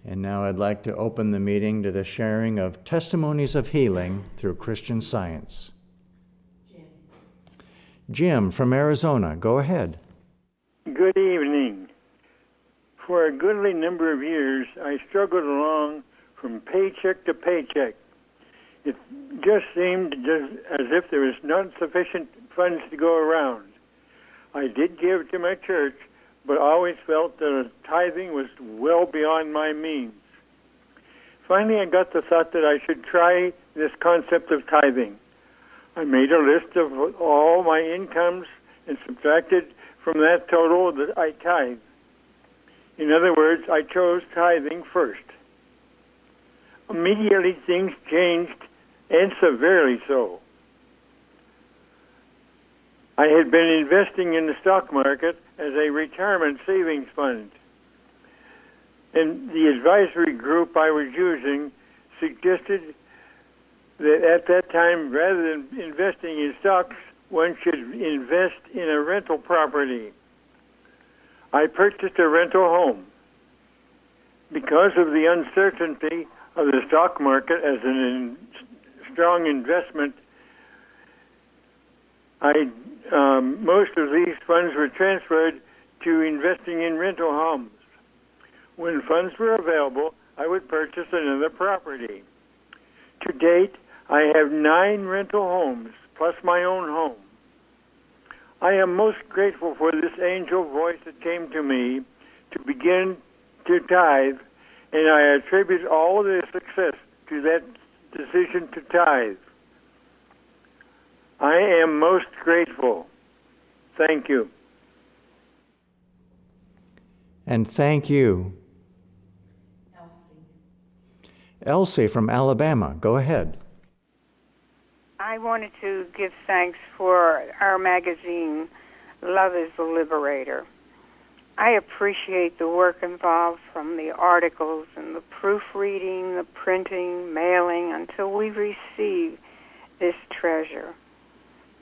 And now I'd like to open the meeting to the sharing of testimonies of healing through Christian Science. Jim from Arizona, go ahead. Good evening. For a goodly number of years, I struggled along from paycheck to paycheck. It just seemed as if there was not sufficient funds to go around. I did give to my church, but always felt that tithing was well beyond my means. Finally, I got the thought that I should try this concept of tithing. I made a list of all my incomes and subtracted from that total that I tithe. In other words, I chose tithing first. Immediately things changed, and severely so. I had been investing in the stock market as a retirement savings fund. And the advisory group I was using suggested that at that time, rather than investing in stocks, one should invest in a rental property. I purchased a rental home. Because of the uncertainty of the stock market as a strong investment, most of these funds were transferred to investing in rental homes. When funds were available, I would purchase another property. To date, I have 9 rental homes, plus my own home. I am most grateful for this angel voice that came to me to begin to tithe, and I attribute all the success to that decision to tithe. I am most grateful. Thank you. And thank you. Elsie from Alabama, go ahead. I wanted to give thanks for our magazine, Love is the Liberator. I appreciate the work involved from the articles and the proofreading, the printing, mailing, until we receive this treasure.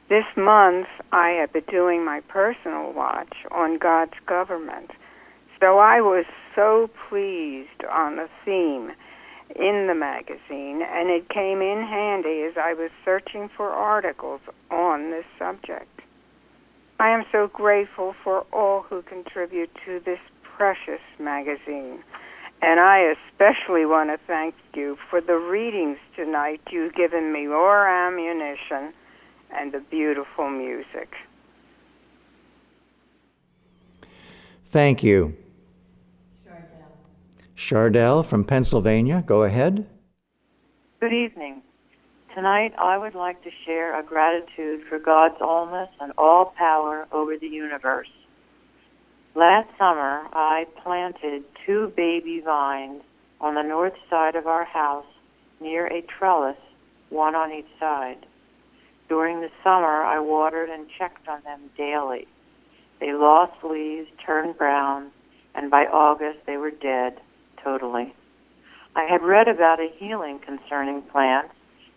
This month, I have been doing my personal watch on God's government. So I was so pleased on the theme in the magazine, and it came in handy as I was searching for articles on this subject. I am so grateful for all who contribute to this precious magazine, and I especially want to thank you for the readings tonight. You've given me more ammunition and the beautiful music. Thank you. Chardell from Pennsylvania, go ahead. Good evening. Tonight I would like to share a gratitude for God's allness and all power over the universe. Last summer I planted 2 baby vines on the north side of our house near a trellis, one on each side. During the summer I watered and checked on them daily. They lost leaves, turned brown, and by August they were dead. Totally. I had read about a healing concerning plants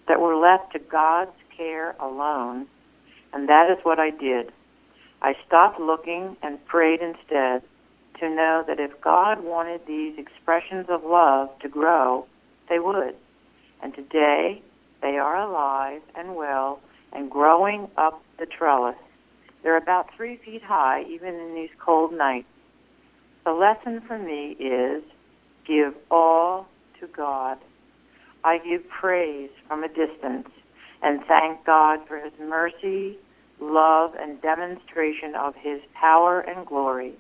that were left to God's care alone, and that is what I did. I stopped looking and prayed instead to know that if God wanted these expressions of love to grow, they would. And today, they are alive and well and growing up the trellis. They're about 3 feet high, even in these cold nights. The lesson for me is give all to God. I give praise from a distance and thank God for His mercy, love, and demonstration of His power and glory.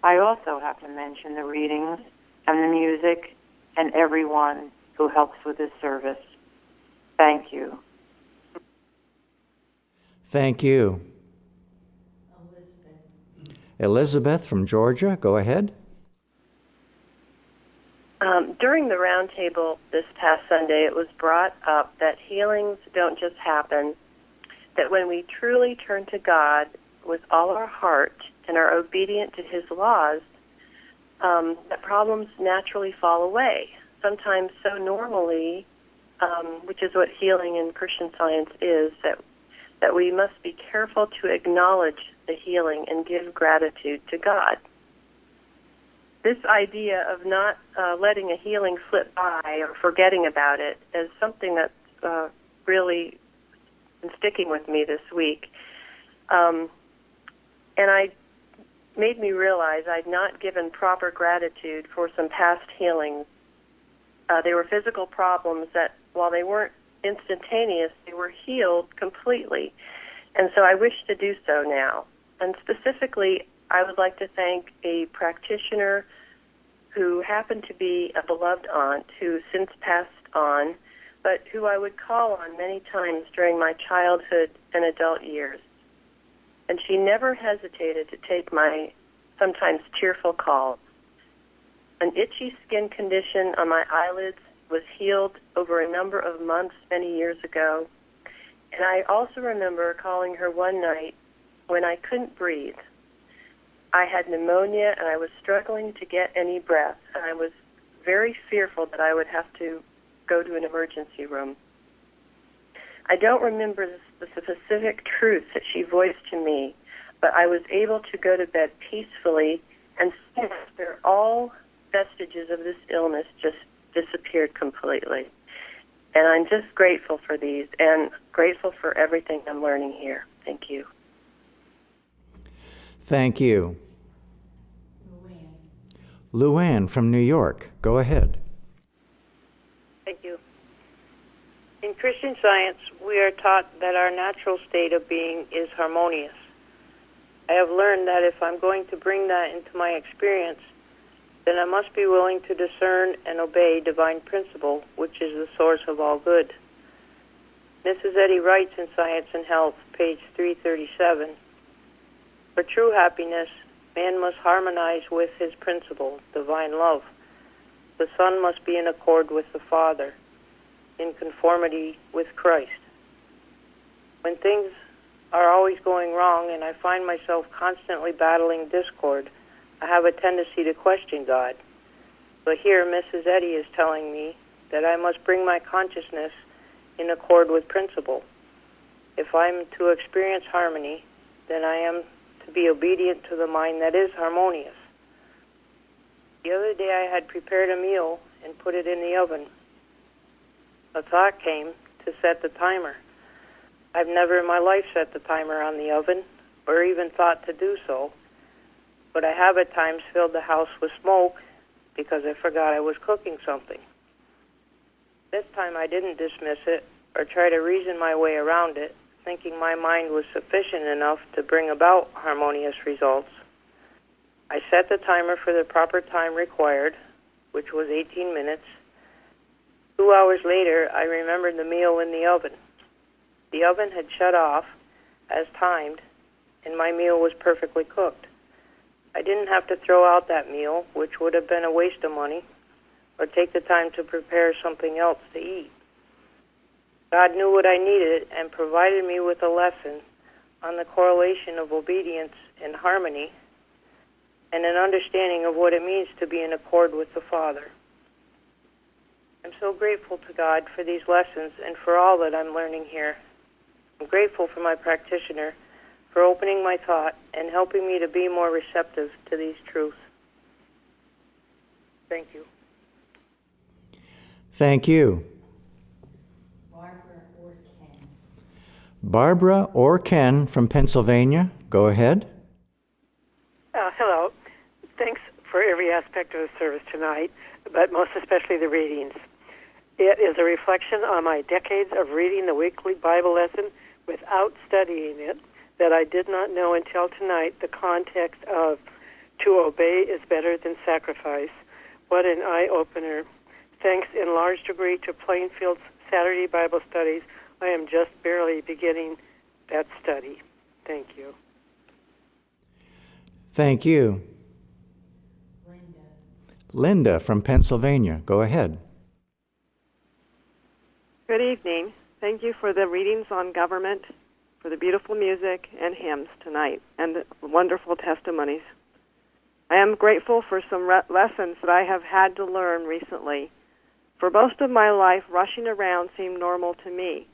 I also have to mention the readings and the music and everyone who helps with this service. Thank you. Thank you. Elizabeth from Georgia, go ahead. During the roundtable this past Sunday, it was brought up that healings don't just happen, that when we truly turn to God with all our heart and are obedient to His laws, that problems naturally fall away, sometimes so normally, which is what healing in Christian Science is, that we must be careful to acknowledge the healing and give gratitude to God. this idea of not letting a healing slip by or forgetting about it is something that's really been sticking with me this week. And I made me realize I'd not given proper gratitude for some past healings. They were physical problems that, while they weren't instantaneous, they were healed completely. And so I wish to do so now. And specifically, I would like to thank a practitioner who happened to be a beloved aunt who since passed on, but who I would call on many times during my childhood and adult years. And she never hesitated to take my sometimes tearful calls. An itchy skin condition on my eyelids was healed over a number of months many years ago. And I also remember calling her one night when I couldn't breathe. I had pneumonia and I was struggling to get any breath, and I was very fearful that I would have to go to an emergency room. I don't remember the specific truth that she voiced to me, but I was able to go to bed peacefully, and soon after, all vestiges of this illness just disappeared completely. And I'm just grateful for these and grateful for everything I'm learning here. Thank you. Thank you. Luann from New York, go ahead. Thank you. In Christian Science, we are taught that our natural state of being is harmonious. I have learned that if I'm going to bring that into my experience, then I must be willing to discern and obey divine principle, which is the source of all good. Mrs. Eddy writes in Science and Health, page 337, for true happiness, man must harmonize with his principle, divine love. The Son must be in accord with the Father, in conformity with Christ. When things are always going wrong and I find myself constantly battling discord, I have a tendency to question God. But here Mrs. Eddy is telling me that I must bring my consciousness in accord with principle. If I'm to experience harmony, then I am to be obedient to the mind that is harmonious. The other day I had prepared a meal and put it in the oven. A thought came to set the timer. I've never in my life set the timer on the oven or even thought to do so, but I have at times filled the house with smoke because I forgot I was cooking something. This time I didn't dismiss it or try to reason my way around it, thinking my mind was sufficient enough to bring about harmonious results. I set the timer for the proper time required, which was 18 minutes. 2 hours later, I remembered the meal in the oven. The oven had shut off, as timed, and my meal was perfectly cooked. I didn't have to throw out that meal, which would have been a waste of money, or take the time to prepare something else to eat. God knew what I needed and provided me with a lesson on the correlation of obedience and harmony and an understanding of what it means to be in accord with the Father. I'm so grateful to God for these lessons and for all that I'm learning here. I'm grateful for my practitioner for opening my thought and helping me to be more receptive to these truths. Thank you. Thank you. Barbara or Ken from Pennsylvania, go ahead. Hello. Thanks for every aspect of the service tonight, but most especially the readings. It is a reflection on my decades of reading the weekly Bible lesson without studying it that I did not know until tonight the context of to obey is better than sacrifice. What an eye-opener. Thanks in large degree to Plainfield's Saturday Bible studies, I am just barely beginning that study. Thank you. Thank you. Linda from Pennsylvania, go ahead. Good evening. Thank you for the readings on government, for the beautiful music and hymns tonight, and the wonderful testimonies. I am grateful for some lessons that I have had to learn recently. For most of my life, rushing around seemed normal to me.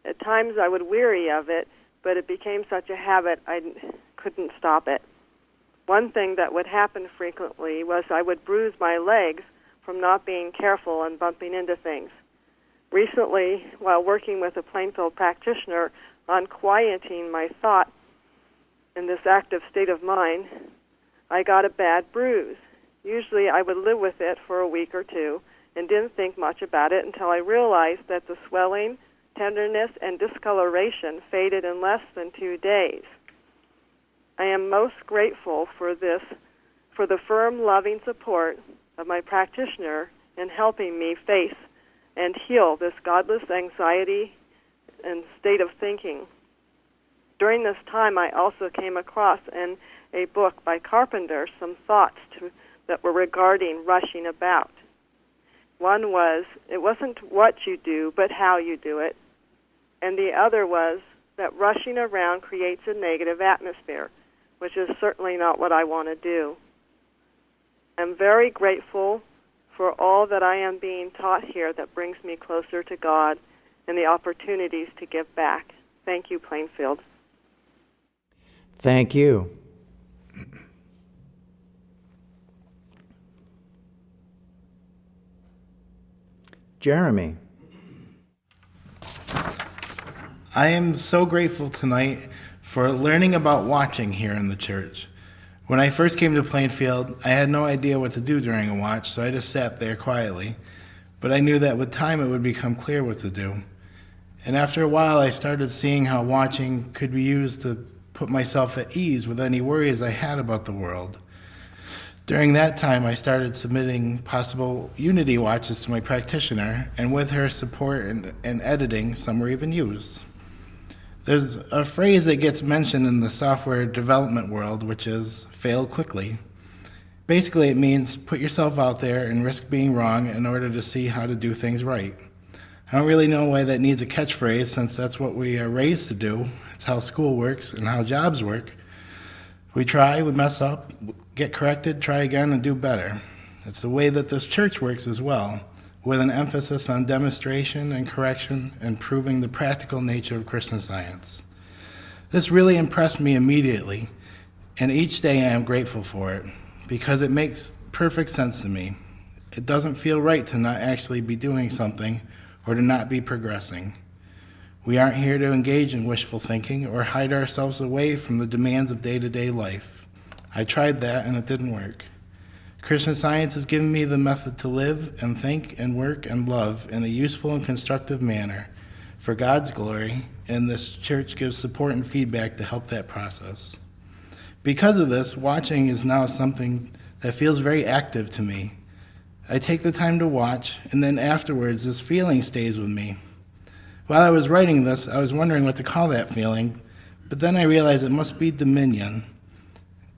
At times I would weary of it, but it became such a habit I couldn't stop it. One thing that would happen frequently was I would bruise my legs from not being careful and bumping into things. Recently, while working with a Plainfield practitioner on quieting my thought in this active state of mind, I got a bad bruise. Usually I would live with it for a week or two and didn't think much about it until I realized that the swelling, tenderness, and discoloration faded in less than 2 days. I am most grateful for the firm, loving support of my practitioner in helping me face and heal this godless anxiety and state of thinking. During this time, I also came across in a book by Carpenter some thoughts that were regarding rushing about. One was, it wasn't what you do, but how you do it. And the other was that rushing around creates a negative atmosphere, which is certainly not what I want to do. I'm very grateful for all that I am being taught here that brings me closer to God and the opportunities to give back. Thank you, Plainfield. Thank you. Jeremy. I am so grateful tonight for learning about watching here in the church. When I first came to Plainfield, I had no idea what to do during a watch, so I just sat there quietly. But I knew that with time it would become clear what to do. And after a while, I started seeing how watching could be used to put myself at ease with any worries I had about the world. During that time, I started submitting possible Unity watches to my practitioner, and with her support and editing, some were even used. There's a phrase that gets mentioned in the software development world, which is fail quickly. Basically, it means put yourself out there and risk being wrong in order to see how to do things right. I don't really know why that needs a catchphrase, since that's what we are raised to do. It's how school works and how jobs work. We try, we mess up, get corrected, try again, and do better. It's the way that this church works as well, with an emphasis on demonstration and correction and proving the practical nature of Christian Science. This really impressed me immediately, and each day I am grateful for it, because it makes perfect sense to me. It doesn't feel right to not actually be doing something or to not be progressing. We aren't here to engage in wishful thinking or hide ourselves away from the demands of day-to-day life. I tried that and it didn't work. Christian Science has given me the method to live and think and work and love in a useful and constructive manner for God's glory, and this church gives support and feedback to help that process. Because of this, watching is now something that feels very active to me. I take the time to watch, and then afterwards this feeling stays with me. While I was writing this, I was wondering what to call that feeling, but then I realized it must be dominion.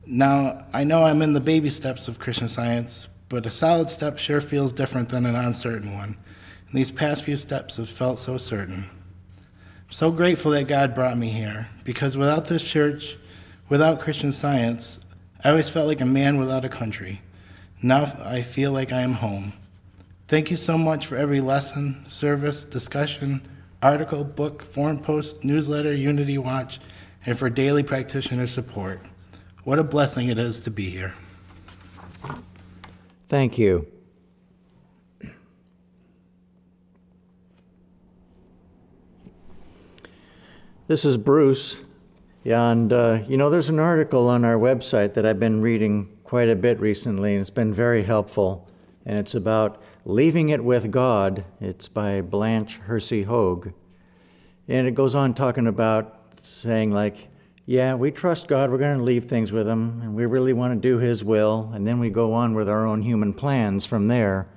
Now, I know I'm in the baby steps of Christian Science, but a solid step sure feels different than an uncertain one. And these past few steps have felt so certain. I'm so grateful that God brought me here, because without this church, without Christian Science, I always felt like a man without a country. Now I feel like I am home. Thank you so much for every lesson, service, discussion, article, book, forum post, newsletter, Unity Watch, and for daily practitioner support. What a blessing it is to be here. Thank you. This is Bruce. Yeah, and there's an article on our website that I've been reading quite a bit recently, and it's been very helpful. And it's about Leaving It With God. It's by Blanche Hersey Hogue. And it goes on talking about saying like, yeah, we trust God, we're going to leave things with Him, and we really want to do His will, and then we go on with our own human plans from there.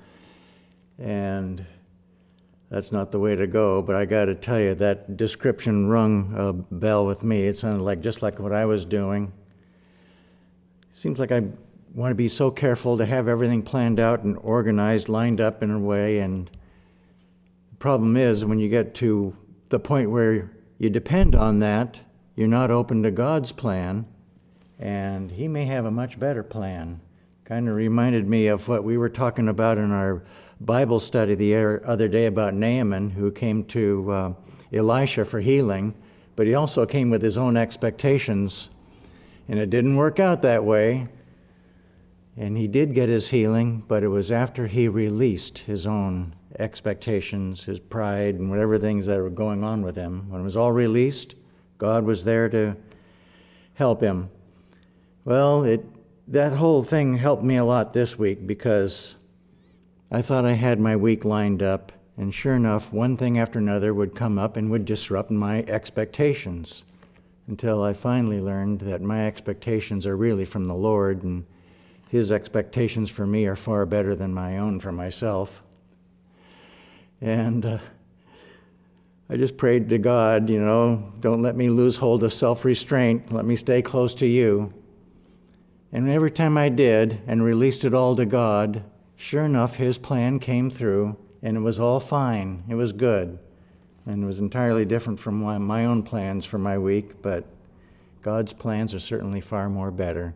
And that's not the way to go, but I got to tell you, that description rung a bell with me. It sounded just like what I was doing. It seems like I want to be so careful to have everything planned out and organized, lined up in a way, and the problem is when you get to the point where you depend on that, you're not open to God's plan, and He may have a much better plan. Kind of reminded me of what we were talking about in our Bible study the other day about Naaman, who came to Elisha for healing, but he also came with his own expectations. And it didn't work out that way. And he did get his healing, but it was after he released his own expectations, his pride, and whatever things that were going on with him. When it was all released, God was there to help him. Well, that whole thing helped me a lot this week because I thought I had my week lined up, and sure enough, one thing after another would come up and would disrupt my expectations until I finally learned that my expectations are really from the Lord, and His expectations for me are far better than my own for myself. And I just prayed to God, don't let me lose hold of self-restraint. Let me stay close to you. And every time I did and released it all to God, sure enough, His plan came through, and it was all fine. It was good. And it was entirely different from my own plans for my week, but God's plans are certainly far more better.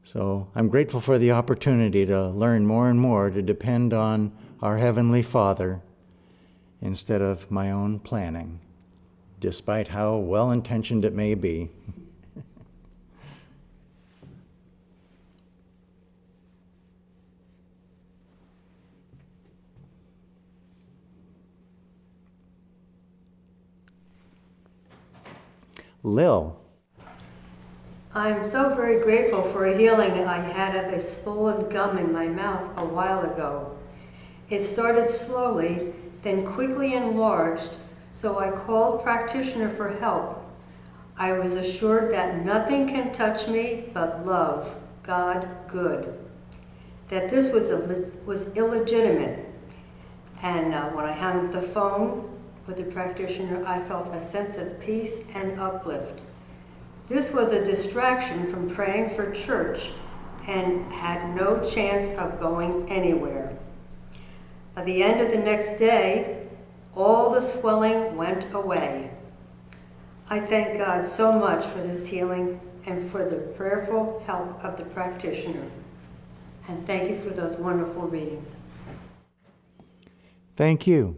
So I'm grateful for the opportunity to learn more and more to depend on our Heavenly Father instead of my own planning, despite how well-intentioned it may be. Lil. I'm so very grateful for a healing I had of a swollen gum in my mouth a while ago. It started slowly, then quickly enlarged, so I called practitioner for help. I was assured that nothing can touch me but love, God good, that this was illegitimate. And when I hung up the phone with the practitioner, I felt a sense of peace and uplift. This was a distraction from praying for church and had no chance of going anywhere. By the end of the next day, all the swelling went away. I thank God so much for this healing and for the prayerful help of the practitioner. And thank you for those wonderful readings. Thank you.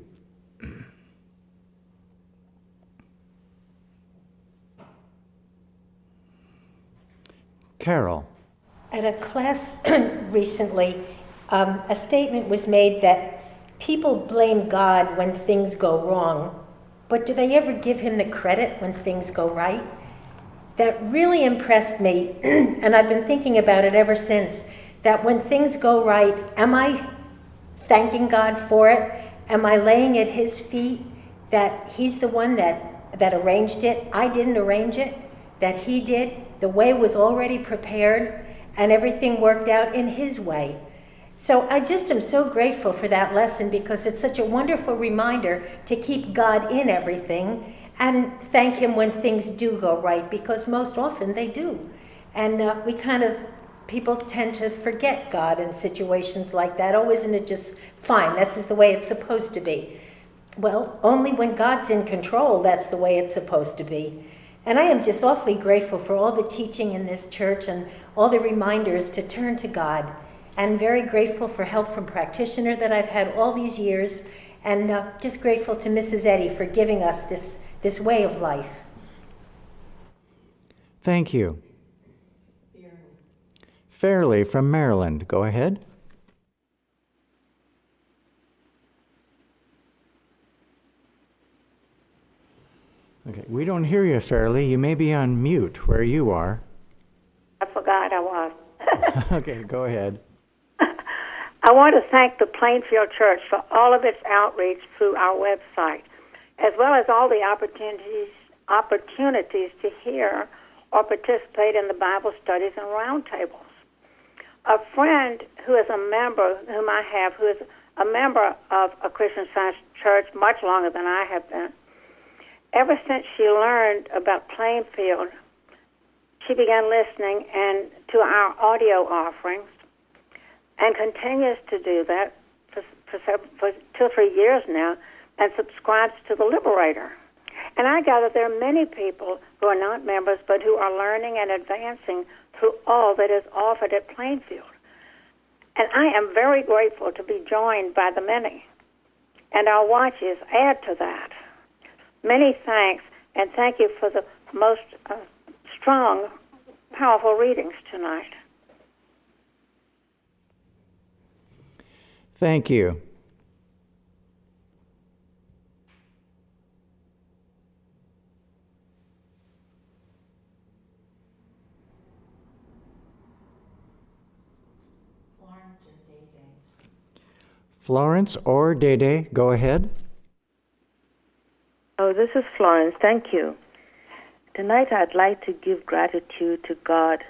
Carol. At a class recently, a statement was made that people blame God when things go wrong, but do they ever give Him the credit when things go right? That really impressed me, and I've been thinking about it ever since, that when things go right, am I thanking God for it? Am I laying at His feet that He's the one that arranged it? I didn't arrange it, that He did. The way was already prepared, and everything worked out in His way. So I just am so grateful for that lesson because it's such a wonderful reminder to keep God in everything and thank Him when things do go right, because most often they do. And people tend to forget God in situations like that. Oh, isn't it just fine? This is the way it's supposed to be. Well, only when God's in control, that's the way it's supposed to be. And I am just awfully grateful for all the teaching in this church and all the reminders to turn to God. And very grateful for help from practitioner that I've had all these years. And just grateful to Mrs. Eddy for giving us this way of life. Thank you. Fairley from Maryland. Go ahead. Okay, we don't hear you, Fairley. You may be on mute where you are. I forgot I was. Okay, go ahead. I want to thank the Plainfield Church for all of its outreach through our website, as well as all the opportunities to hear or participate in the Bible studies and roundtables. A friend who is a member, whom I have, who is a member of a Christian Science church much longer than I have been, ever since she learned about Plainfield, she began listening to our audio offerings and continues to do that for 2 or 3 years now and subscribes to the Liberator. And I gather there are many people who are not members but who are learning and advancing through all that is offered at Plainfield. And I am very grateful to be joined by the many. And our watches add to that. Many thanks, and thank you for the most strong powerful readings tonight. Thank you. Florence or Dede, go ahead. Oh, this is Florence. Thank you. Tonight I'd like to give gratitude to God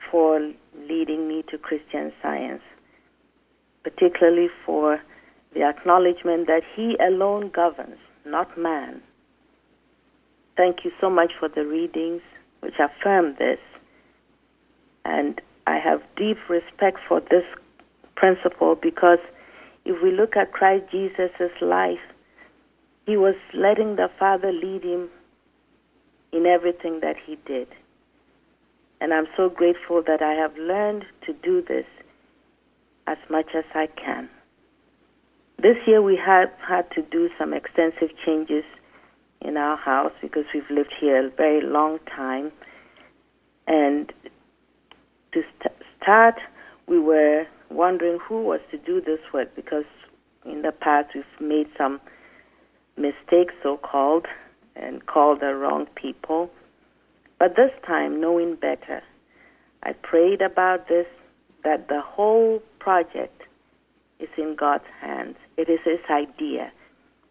for leading me to Christian Science, particularly for the acknowledgement that He alone governs, not man. Thank you so much for the readings which affirm this. And I have deep respect for this principle because if we look at Christ Jesus' life, He was letting the Father lead Him in everything that He did. And I'm so grateful that I have learned to do this as much as I can. This year we have had to do some extensive changes in our house because we've lived here a very long time. And to start, we were wondering who was to do this work because in the past we've made some mistakes, so-called, and called the wrong people. But this time, knowing better, I prayed about this, that the whole project is in God's hands. It is His idea,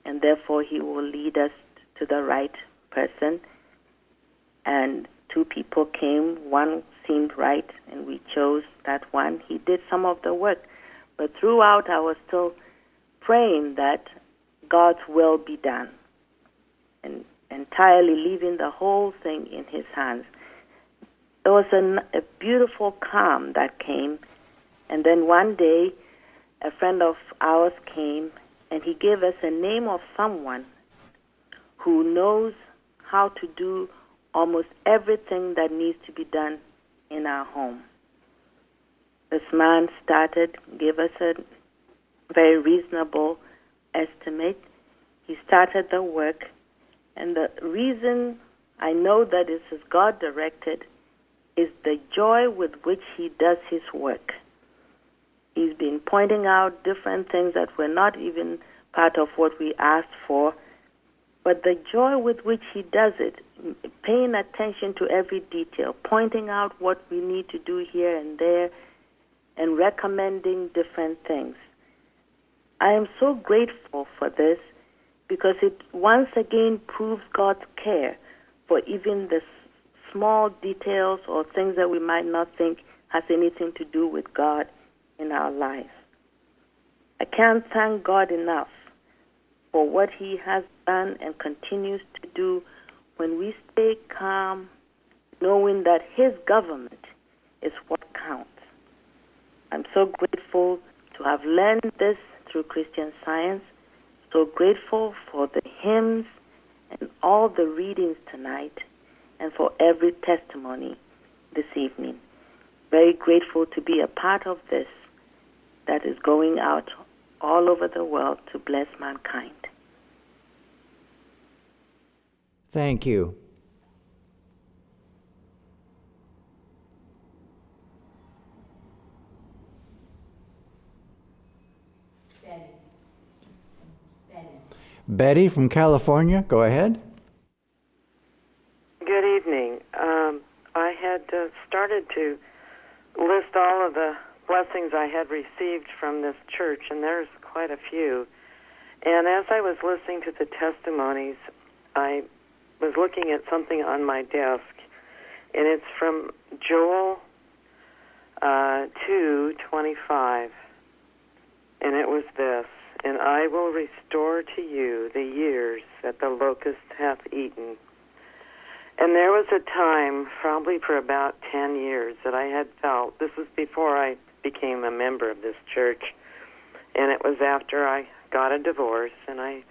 and therefore He will lead us to the right person. And two people came, one seemed right, and we chose that one. He did some of the work, but throughout I was still praying that God's will be done, and entirely leaving the whole thing in His hands. There was a beautiful calm that came, and then one day a friend of ours came, and he gave us a name of someone who knows how to do almost everything that needs to be done in our home. This man gave us a very reasonable estimate. He started the work, and the reason I know that this is God-directed is the joy with which he does his work. He's been pointing out different things that were not even part of what we asked for, but the joy with which he does it, paying attention to every detail, pointing out what we need to do here and there, and recommending different things. I am so grateful for this because it once again proves God's care for even the small details or things that we might not think has anything to do with God in our life. I can't thank God enough for what he has done and continues to do when we stay calm, knowing that his government is what counts. I'm so grateful to have learned this through Christian Science, so grateful for the hymns and all the readings tonight, and for every testimony this evening. Very grateful to be a part of this that is going out all over the world to bless mankind. Thank you. Betty from California, go ahead. Good evening. I had started to list all of the blessings I had received from this church, and there's quite a few. And as I was listening to the testimonies, I was looking at something on my desk, and it's from Joel 2:25, and it was this: "And I will restore to you the years that the locust hath eaten." And there was a time, probably for about 10 years, that I had felt, this was before I became a member of this church, and it was after I got a divorce, and I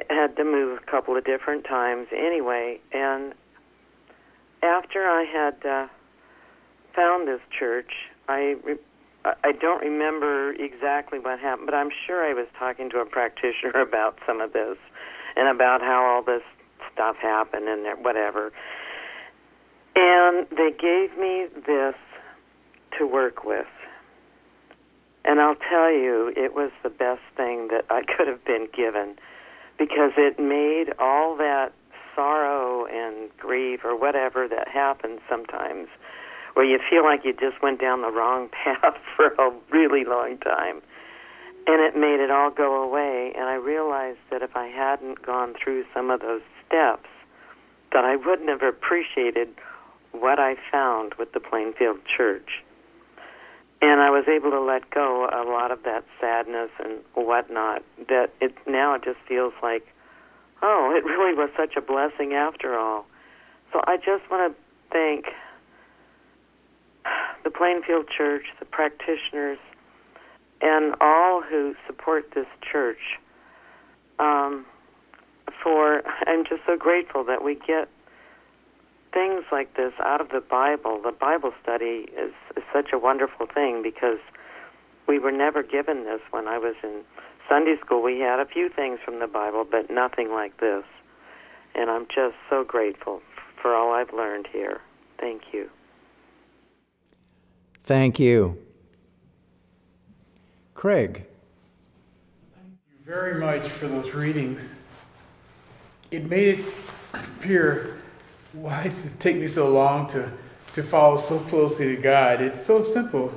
had to move a couple of different times anyway. And after I had found this church, I don't remember exactly what happened, but I'm sure I was talking to a practitioner about some of this and about how all this stuff happened and whatever. And they gave me this to work with. And I'll tell you, it was the best thing that I could have been given, because it made all that sorrow and grief or whatever that happens sometimes, where you feel like you just went down the wrong path for a really long time. And it made it all go away. And I realized that if I hadn't gone through some of those steps, that I wouldn't have appreciated what I found with the Plainfield Church. And I was able to let go a lot of that sadness and whatnot, that now it just feels like, oh, it really was such a blessing after all. So I just want to thank the Plainfield Church, the practitioners, and all who support this church. I'm just so grateful that we get things like this out of the Bible. The Bible study is such a wonderful thing, because we were never given this when I was in Sunday school. We had a few things from the Bible, but nothing like this. And I'm just so grateful for all I've learned here. Thank you. Thank you. Craig. Thank you very much for those readings. It made it appear, why does it take me so long to follow so closely to God? It's so simple.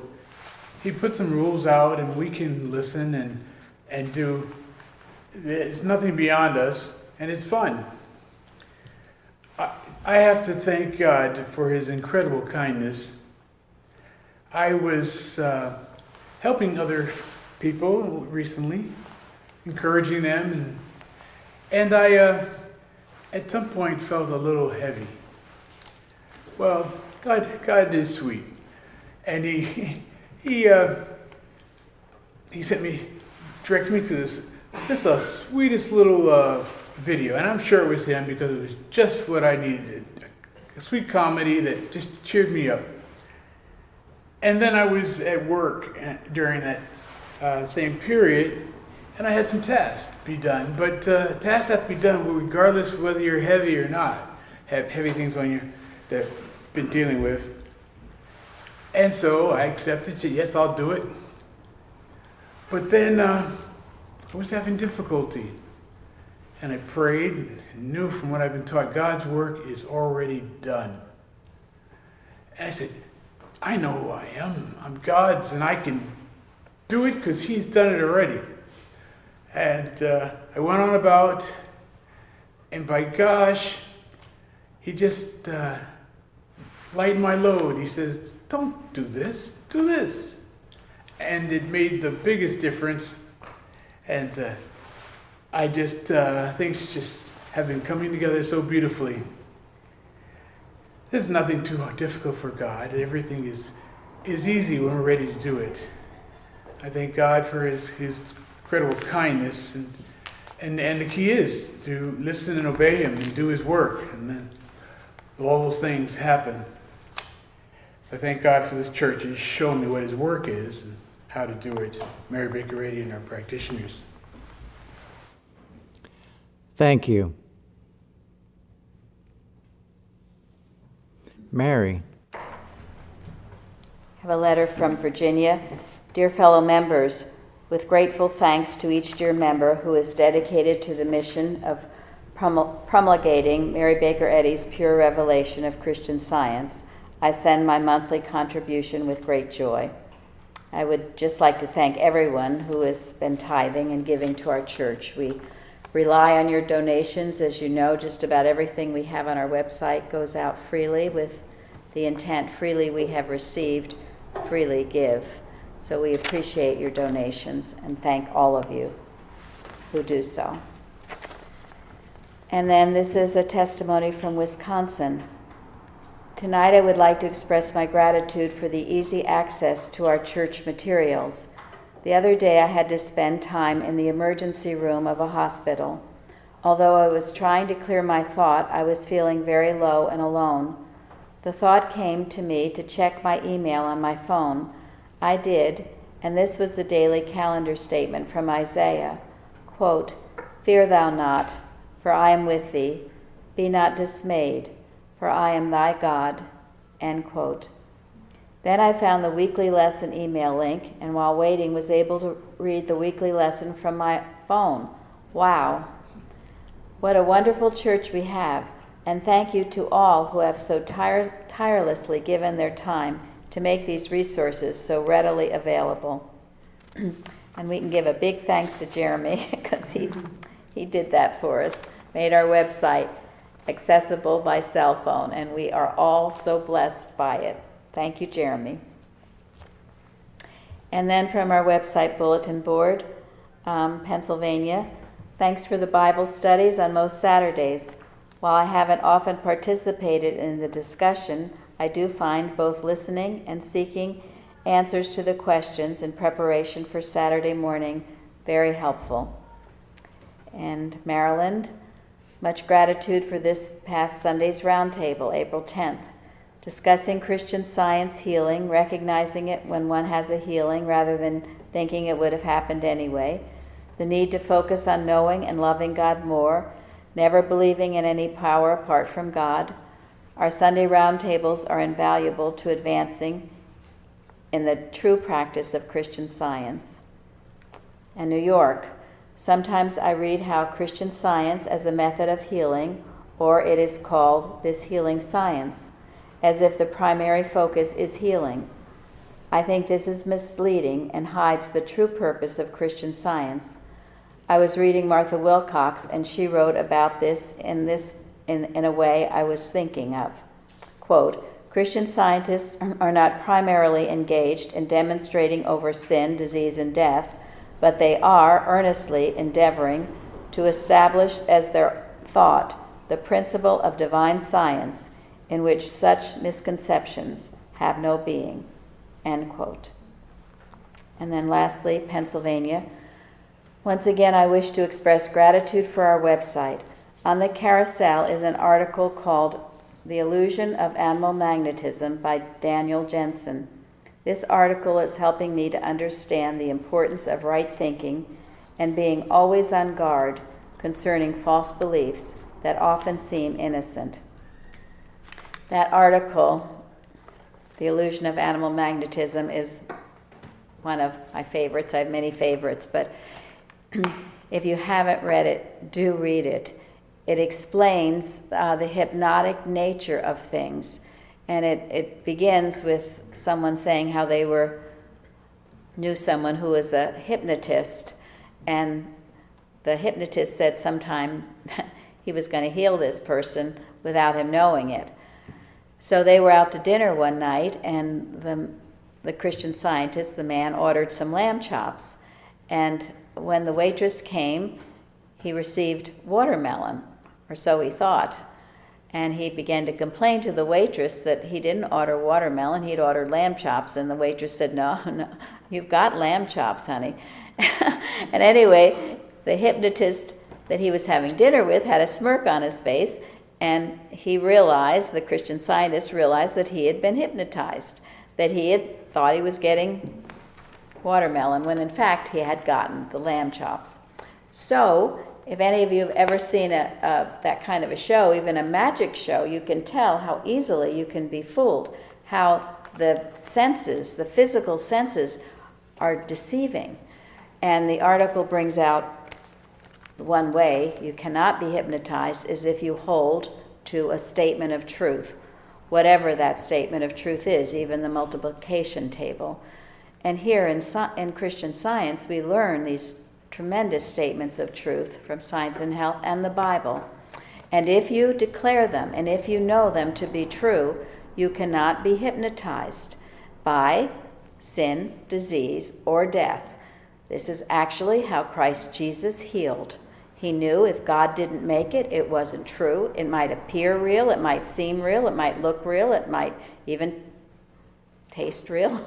He put some rules out and we can listen and do. There's nothing beyond us, and it's fun. I have to thank God for his incredible kindness. I was helping other people recently, encouraging them, and I at some point felt a little heavy. Well, God is sweet, and he directed me to this, just the sweetest little video, and I'm sure it was him because it was just what I needed, a sweet comedy that just cheered me up. And then I was at work during that same period, and I had some tasks to be done. But tasks have to be done regardless of whether you're heavy or not. Have heavy things on you that I've been dealing with. And so I accepted, yes, I'll do it. But then I was having difficulty. And I prayed and knew from what I've been taught, God's work is already done. And I said, I know who I am. I'm God's, and I can do it because he's done it already. And I went on about, and by gosh, he just lightened my load. He says, don't do this, do this. And it made the biggest difference. And I just, things just have been coming together so beautifully. There's nothing too difficult for God. Everything is easy when we're ready to do it. I thank God for his incredible kindness, and the key is to listen and obey him and do his work, and then all those things happen. So I thank God for this church. He's shown me what his work is and how to do it. Mary Baker Eddy and our practitioners. Thank you. Mary. I have a letter from Virginia. Dear fellow members, with grateful thanks to each dear member who is dedicated to the mission of promulgating Mary Baker Eddy's pure revelation of Christian Science, I send my monthly contribution with great joy. I would just like to thank everyone who has been tithing and giving to our church. We rely on your donations. As you know, just about everything we have on our website goes out freely with the intent, freely we have received, freely give. So we appreciate your donations and thank all of you who do so. And then this is a testimony from Wisconsin. Tonight I would like to express my gratitude for the easy access to our church materials. The other day I had to spend time in the emergency room of a hospital. Although I was trying to clear my thought, I was feeling very low and alone. The thought came to me to check my email on my phone. I did, and this was the daily calendar statement from Isaiah. Quote, "Fear thou not, for I am with thee. Be not dismayed, for I am thy God." End quote. Then I found the weekly lesson email link, and while waiting was able to read the weekly lesson from my phone. Wow. What a wonderful church we have, and thank you to all who have so tirelessly given their time to make these resources so readily available. And we can give a big thanks to Jeremy because he did that for us, made our website accessible by cell phone, and we are all so blessed by it. Thank you, Jeremy. And then from our website bulletin board, Pennsylvania, thanks for the Bible studies on most Saturdays. While I haven't often participated in the discussion, I do find both listening and seeking answers to the questions in preparation for Saturday morning very helpful. And Maryland, much gratitude for this past Sunday's roundtable, April 10th, discussing Christian Science healing, recognizing it when one has a healing rather than thinking it would have happened anyway, the need to focus on knowing and loving God more, never believing in any power apart from God. Our Sunday roundtables are invaluable to advancing in the true practice of Christian Science. And New York, sometimes I read how Christian Science as a method of healing, or it is called this healing science, as if the primary focus is healing. I think this is misleading and hides the true purpose of Christian Science. I was reading Martha Wilcox, and she wrote about this in a way I was thinking of. Quote, "Christian scientists are not primarily engaged in demonstrating over sin, disease, and death, but they are earnestly endeavoring to establish as their thought the principle of divine science in which such misconceptions have no being." End quote. And then lastly, Pennsylvania. Once again, I wish to express gratitude for our website. On the carousel is an article called "The Illusion of Animal Magnetism" by Daniel Jensen. This article is helping me to understand the importance of right thinking and being always on guard concerning false beliefs that often seem innocent. That article, "The Illusion of Animal Magnetism," is one of my favorites. I have many favorites, but if you haven't read it, do read it. It explains the hypnotic nature of things, and it begins with someone saying how they knew someone who was a hypnotist, and the hypnotist said sometime he was going to heal this person without him knowing it. So they were out to dinner one night, and the Christian Scientist, the man, ordered some lamb chops, and when the waitress came, he received watermelon, or so he thought. And he began to complain to the waitress that he didn't order watermelon, he'd ordered lamb chops. And the waitress said, no, you've got lamb chops, honey. And anyway, the hypnotist that he was having dinner with had a smirk on his face, and he realized, the Christian Scientist realized, that he had been hypnotized, that he had thought he was getting watermelon, when in fact he had gotten the lamb chops. So, if any of you have ever seen that kind of a show, even a magic show, you can tell how easily you can be fooled, how the senses, the physical senses, are deceiving. And the article brings out one way you cannot be hypnotized is if you hold to a statement of truth, whatever that statement of truth is, even the multiplication table. And here in Christian Science, we learn these tremendous statements of truth from Science and Health and the Bible. And if you declare them, and if you know them to be true, you cannot be hypnotized by sin, disease, or death. This is actually how Christ Jesus healed. He knew if God didn't make it, it wasn't true. It might appear real, it might seem real, it might look real, it might even taste real,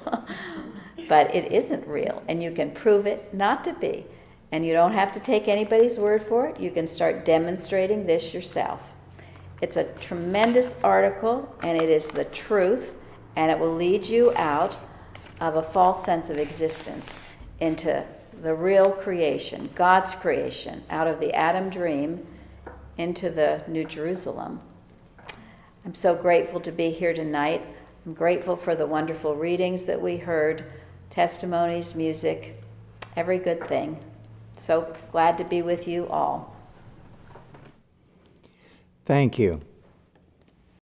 but it isn't real, and you can prove it not to be. And you don't have to take anybody's word for it. You can start demonstrating this yourself. It's a tremendous article, and it is the truth, and it will lead you out of a false sense of existence into the real creation, God's creation, out of the Adam dream into the New Jerusalem. I'm so grateful to be here tonight. I'm grateful for the wonderful readings that we heard, testimonies, music, every good thing. So glad to be with you all. Thank you.